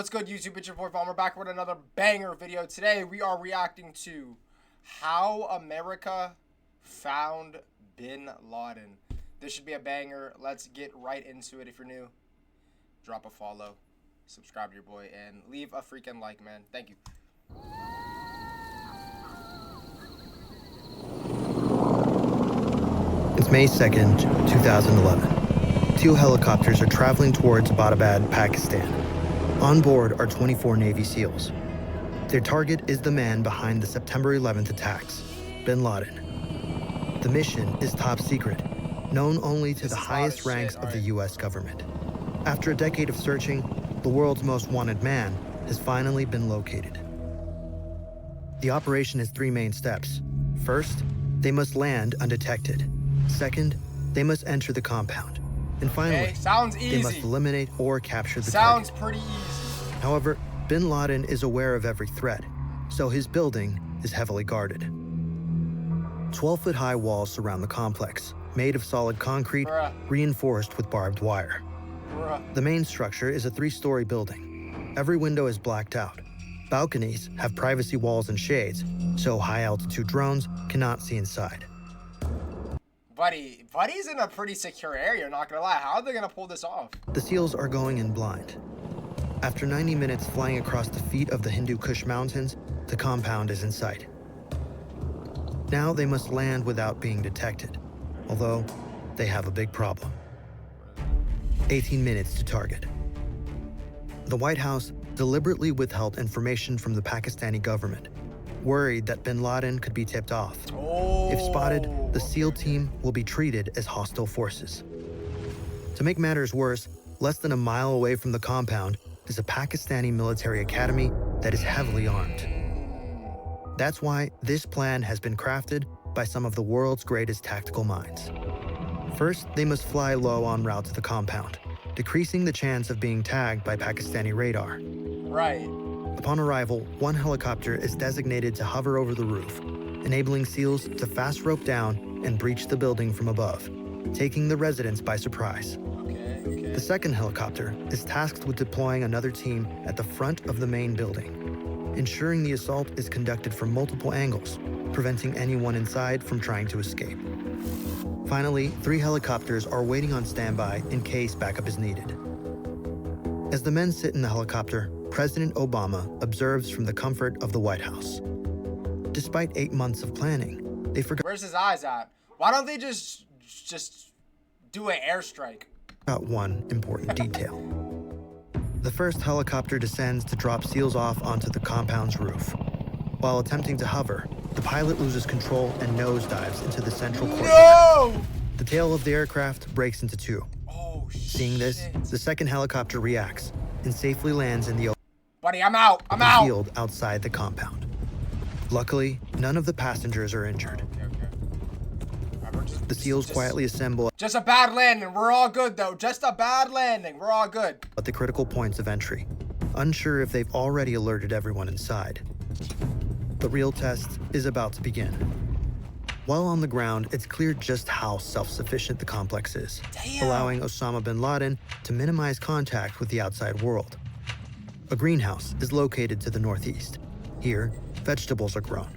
What's good, YouTube? It's your boy Vaughn. We're back with another banger video. Today, we are reacting to how America found Bin Laden. This should be a banger. Let's get right into it. If you're new, drop a follow, subscribe to your boy, and leave a freaking like, man. Thank you. It's May 2nd, 2011. Two helicopters are traveling towards Abbottabad, Pakistan. On board are 24 Navy SEALs. Their target is the man behind the September 11th attacks, Bin Laden. The mission is top secret, known only to the highest ranks of the US government. After a decade of searching, the world's most wanted man has finally been located. The operation has three main steps. First, they must land undetected. Second, they must enter the compound. And finally, they must eliminate or capture the target. Sounds pretty easy. However, Bin Laden is aware of every threat, so his building is heavily guarded. 12-foot-high walls surround the complex, made of solid concrete, reinforced with barbed wire. The main structure is a 3-story building. Every window is blacked out. Balconies have privacy walls and shades, so high-altitude drones cannot see inside. Buddy's in a pretty secure area, not gonna lie. How are they gonna pull this off? The SEALs are going in blind. After 90 minutes flying across the feet of the Hindu Kush Mountains, the compound is in sight. Now they must land without being detected, although they have a big problem. 18 minutes to target. The White House deliberately withheld information from the Pakistani government, worried that Bin Laden could be tipped off. If spotted, the SEAL team will be treated as hostile forces. To make matters worse, less than a mile away from the compound is a Pakistani military academy that is heavily armed. That's why this plan has been crafted by some of the world's greatest tactical minds. First, they must fly low en route to the compound, decreasing the chance of being tagged by Pakistani radar. Right. Upon arrival, one helicopter is designated to hover over the roof, enabling SEALs to fast rope down and breach the building from above, taking the residents by surprise. Okay. The second helicopter is tasked with deploying another team at the front of the main building, ensuring the assault is conducted from multiple angles, preventing anyone inside from trying to escape. Finally, 3 helicopters are waiting on standby in case backup is needed. As the men sit in the helicopter, President Obama observes from the comfort of the White House. Despite 8 months of planning, they forgot. Where's his eyes at? Why don't they just do an airstrike? One important detail. The first helicopter descends to drop SEALs off onto the compound's roof. While attempting to hover, the pilot loses control and nosedives into the central courtyard. No! The tail of the aircraft breaks into 2. Oh, Seeing this, the second helicopter reacts and safely lands in the Buddy, I'm out. field outside the compound. Luckily, none of the passengers are injured. The SEALs quietly assemble Just a bad landing. We're all good, though. Just a bad landing. We're all good. at the critical points of entry, unsure if they've already alerted everyone inside. The real test is about to begin. While on the ground, it's clear just how self-sufficient the complex is, allowing Osama bin Laden to minimize contact with the outside world. A greenhouse is located to the northeast. Here, vegetables are grown.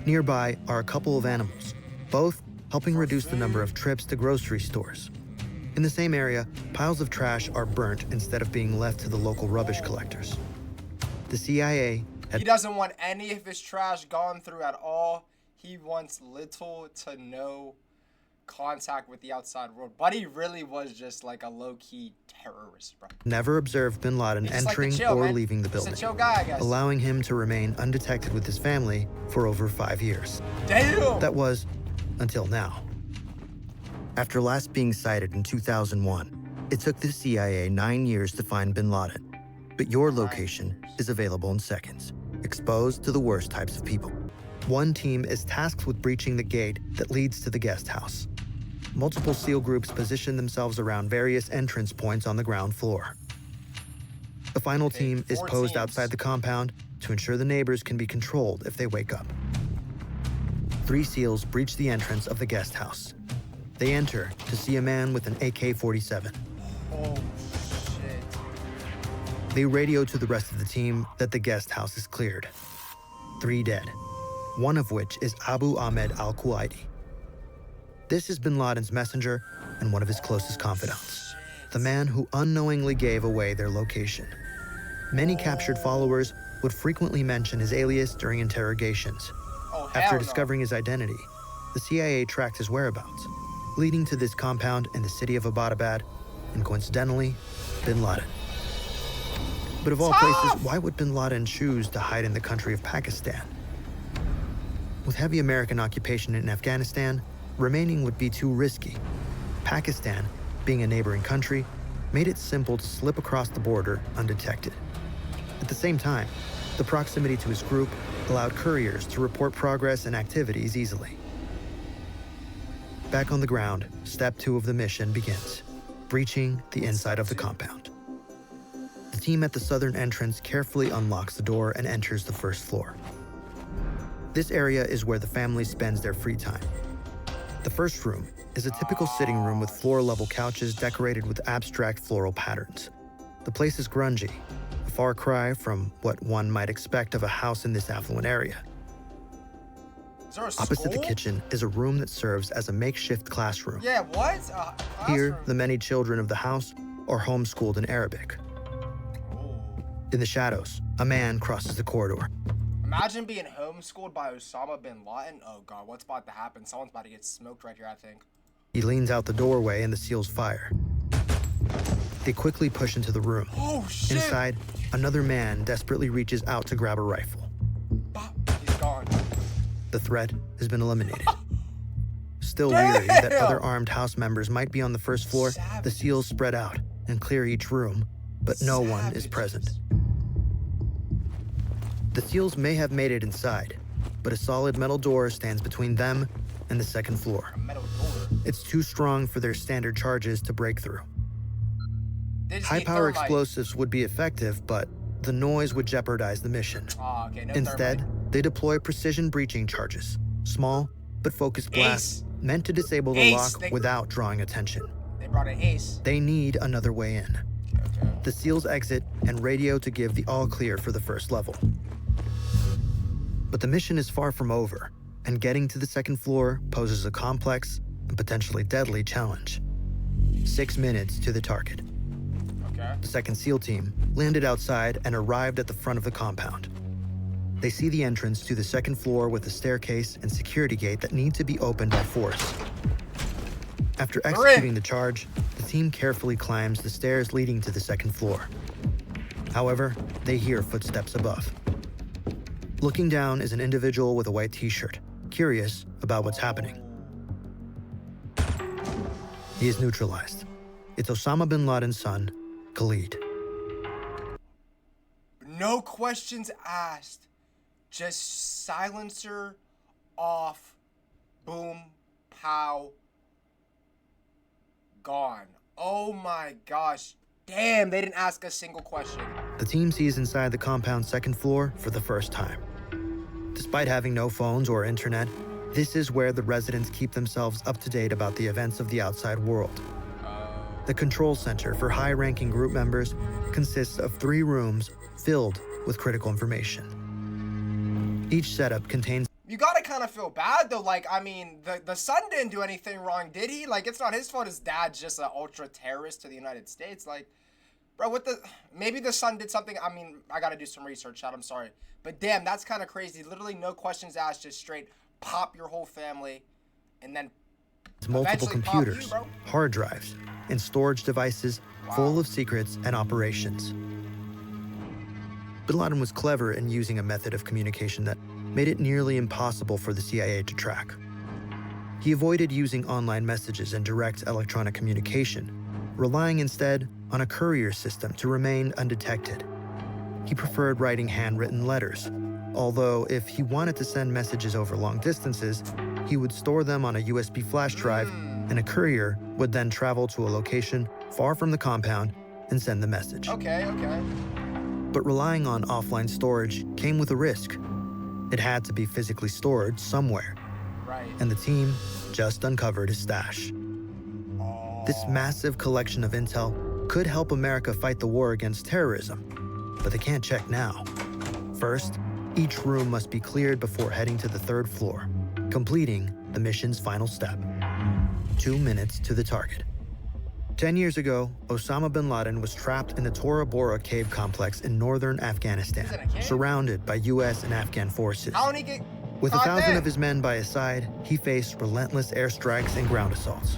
Nearby are a couple of animals, both helping reduce the number of trips to grocery stores. In the same area, piles of trash are burnt instead of being left to the local rubbish collectors. The CIA He doesn't want any of his trash gone through at all. He wants little to no contact with the outside world. Buddy really was just like a low-key terrorist, bro. never observed bin Laden entering or leaving the building, Just a chill guy, I guess. allowing him to remain undetected with his family for over 5 years. Damn! That was until now. After last being sighted in 2001, it took the CIA 9 years to find bin Laden. But your location is available in seconds, exposed to the worst types of people. One team is tasked with breaching the gate that leads to the guest house. Multiple SEAL groups position themselves around various entrance points on the ground floor. The final team is posed outside the compound to ensure the neighbors can be controlled if they wake up. 3 SEALs breach the entrance of the guest house. They enter to see a man with an AK-47. Oh, shit. They radio to the rest of the team that the guest house is cleared. 3 dead, one of which is Abu Ahmed al-Kuwaiti. This is bin Laden's messenger and one of his closest confidants, the man who unknowingly gave away their location. Many captured followers would frequently mention his alias during interrogations. After discovering his identity, the CIA tracked his whereabouts, leading to this compound in the city of Abbottabad, and coincidentally, bin Laden. But of all places, why would bin Laden choose to hide in the country of Pakistan? With heavy American occupation in Afghanistan, remaining would be too risky. Pakistan, being a neighboring country, made it simple to slip across the border undetected. At the same time, the proximity to his group allowed couriers to report progress and activities easily. Back on the ground, step 2 of the mission begins, breaching the inside of the compound. The team at the southern entrance carefully unlocks the door and enters the first floor. This area is where the family spends their free time. The first room is a typical sitting room with floor-level couches decorated with abstract floral patterns. The place is grungy, a far cry from what one might expect of a house in this affluent area. Opposite the kitchen is a room that serves as a makeshift classroom. Yeah, what? Here, the many children of the house are homeschooled in Arabic. In the shadows, a man crosses the corridor. Imagine being homeschooled by Osama bin Laden. Oh God, what's about to happen? Someone's about to get smoked right here, I think. He leans out the doorway and the SEALs fire. They quickly push into the room. Oh shit! Inside, another man desperately reaches out to grab a rifle. He's gone. The threat has been eliminated. Still leery that other armed house members might be on the first floor, the SEALs spread out and clear each room, but no one is present. The SEALs may have made it inside, but a solid metal door stands between them and the second floor. A metal door? It's too strong for their standard charges to break through. thermite. High-power explosives would be effective, but the noise would jeopardize the mission. Okay, no Instead, thermite. they deploy precision breaching charges, small but focused blasts meant to disable the lock without drawing attention. They brought an ace. They need another way in. Okay. The SEALs exit and radio to give the all clear for the first level. But the mission is far from over, and getting to the second floor poses a complex and potentially deadly challenge. 6 minutes to the target. Okay. The second SEAL team landed outside and arrived at the front of the compound. They see the entrance to the second floor with a staircase and security gate that need to be opened by force. After executing the charge, the team carefully climbs the stairs leading to the second floor. However, they hear footsteps above. Looking down is an individual with a white t-shirt, curious about what's happening. He is neutralized. It's Osama bin Laden's son, Khalid. No questions asked. Just silencer off. Boom. Pow. Gone. Oh my gosh. Damn, they didn't ask a single question. The team sees inside the compound's second floor for the first time. Despite having no phones or internet, this is where the residents keep themselves up to date about the events of the outside world. The control center for high-ranking group members consists of 3 rooms filled with critical information. Each setup contains... You gotta kind of feel bad though. Like, I mean, the son didn't do anything wrong, did he? Like, it's not his fault his dad's just an ultra-terrorist to the United States. Like, bro, what the... Maybe the son did something... I mean, I gotta do some research, Chad, I'm sorry. But damn, that's kind of crazy. Literally no questions asked, just straight pop your whole family, and then multiple computers, hard drives, and storage devices full of secrets and operations. Bin Laden was clever in using a method of communication that made it nearly impossible for the CIA to track. He avoided using online messages and direct electronic communication, relying instead on a courier system to remain undetected. He preferred writing handwritten letters, although if he wanted to send messages over long distances, he would store them on a USB flash drive, and a courier would then travel to a location far from the compound and send the message. Okay. But relying on offline storage came with a risk. It had to be physically stored somewhere. Right. And the team just uncovered his stash. This massive collection of intel could help America fight the war against terrorism, but they can't check now. First, each room must be cleared before heading to the 3rd floor, completing the mission's final step. 2 minutes to the target. 10 years ago, Osama bin Laden was trapped in the Tora Bora cave complex in northern Afghanistan, surrounded by U.S. and Afghan forces. How did he get With caught 1,000 then? of his men by his side, he faced relentless airstrikes and ground assaults.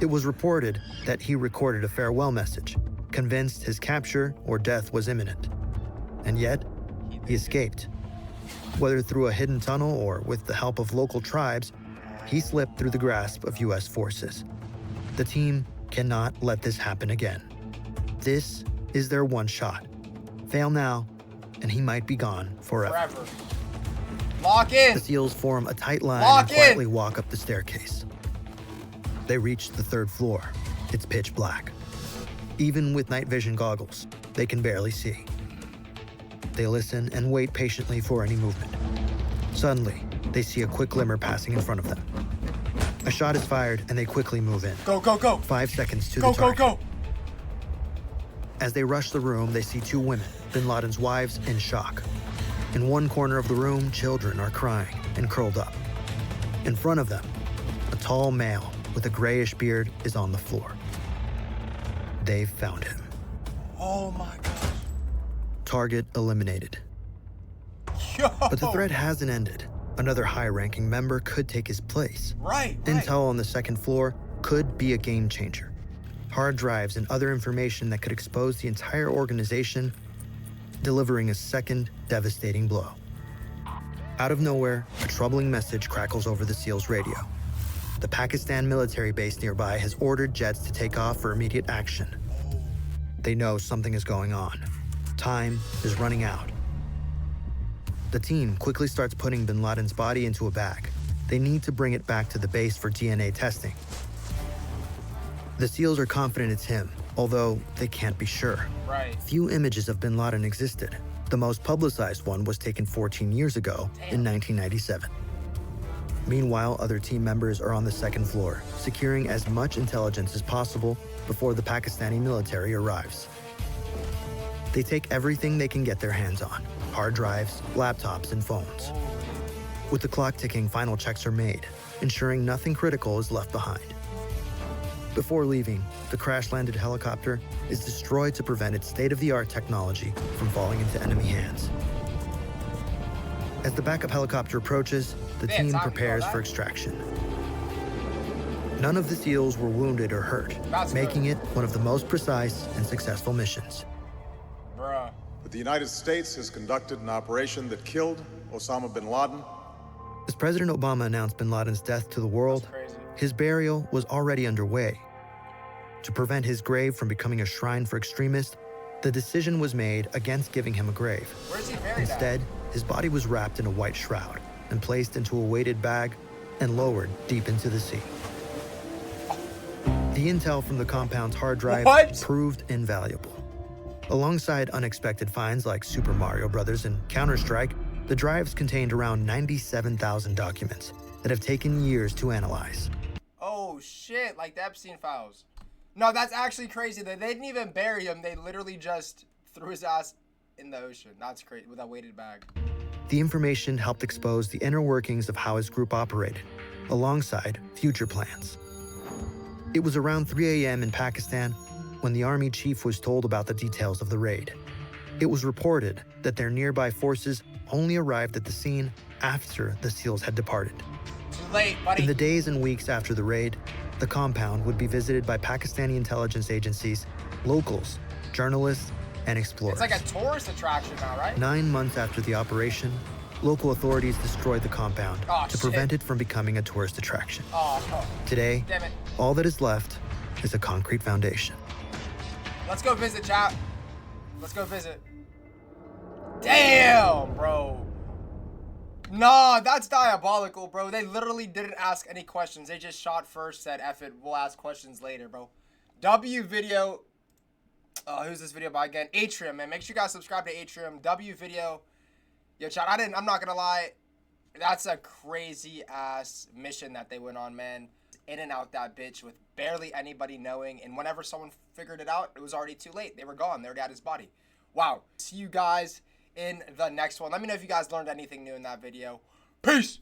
It was reported that he recorded a farewell message, convinced his capture or death was imminent. And yet, he escaped. Whether through a hidden tunnel or with the help of local tribes, he slipped through the grasp of U.S. forces. The team cannot let this happen again. This is their one shot. Fail now, and he might be gone forever. Lock in. The SEALs form a tight line Lock and quietly walk up the staircase. They reach the 3rd floor. It's pitch black. Even with night vision goggles, they can barely see. They listen and wait patiently for any movement. Suddenly, they see a quick glimmer passing in front of them. A shot is fired, and they quickly move in. Go, go, go. 5 seconds to Go, the target. go, go. As they rush the room, they see 2 women, bin Laden's wives, in shock. In one corner of the room, children are crying and curled up. In front of them, a tall male with a grayish beard is on the floor. They've found him. Oh my God. Target eliminated. Yo. But the threat hasn't ended. Another high-ranking member could take his place. Right. Intel on the 2nd floor could be a game changer. Hard drives and other information that could expose the entire organization, delivering a second devastating blow. Out of nowhere, a troubling message crackles over the SEALs' radio. The Pakistan military base nearby has ordered jets to take off for immediate action. They know something is going on. Time is running out. The team quickly starts putting bin Laden's body into a bag. They need to bring it back to the base for DNA testing. The SEALs are confident it's him, although they can't be sure. Right. Few images of bin Laden existed. The most publicized one was taken 14 years ago in 1997. Meanwhile, other team members are on the 2nd floor, securing as much intelligence as possible before the Pakistani military arrives. They take everything they can get their hands on: hard drives, laptops, and phones. With the clock ticking, final checks are made, ensuring nothing critical is left behind. Before leaving, the crash-landed helicopter is destroyed to prevent its state-of-the-art technology from falling into enemy hands. As the backup helicopter approaches, the team prepares for extraction. None of the SEALs were wounded or hurt, making it one of the most precise and successful missions. Bruh. But the United States has conducted an operation that killed Osama bin Laden. As President Obama announced bin Laden's death to the world, his burial was already underway. To prevent his grave from becoming a shrine for extremists, the decision was made against giving him a grave. Where's he buried Instead, his body was wrapped in a white shroud and placed into a weighted bag and lowered deep into the sea. The intel from the compound's hard drive proved invaluable. Alongside unexpected finds like Super Mario Bros. And Counter-Strike, the drives contained around 97,000 documents that have taken years to analyze. Oh shit, like the Epstein files. No, that's actually crazy. They didn't even bury him. They literally just threw his ass in the ocean. That's crazy, with a weighted bag. The information helped expose the inner workings of how his group operated, alongside future plans. It was around 3 a.m. in Pakistan when the army chief was told about the details of the raid. It was reported that their nearby forces only arrived at the scene after the SEALs had departed. Too late, buddy. In the days and weeks after the raid, the compound would be visited by Pakistani intelligence agencies, locals, journalists, and explorers. It's like a tourist attraction now, right? 9 months after the operation, local authorities destroyed the compound to prevent it from becoming a tourist attraction. Today, damn it. all that is left is a concrete foundation. Let's go visit, chat. Let's go visit. Damn, bro. Nah, that's diabolical, bro. They literally didn't ask any questions. They just shot first, said, F it, we'll ask questions later, bro. W video. Who's this video by again? Atrium, man. Make sure you guys subscribe to Atrium. W video. Yo, chat, I'm not gonna lie. That's a crazy ass mission that they went on, man. In and out that bitch with barely anybody knowing. And whenever someone figured it out, it was already too late. They were gone. They already had his body. Wow. See you guys in the next one. Let me know if you guys learned anything new in that video. Peace.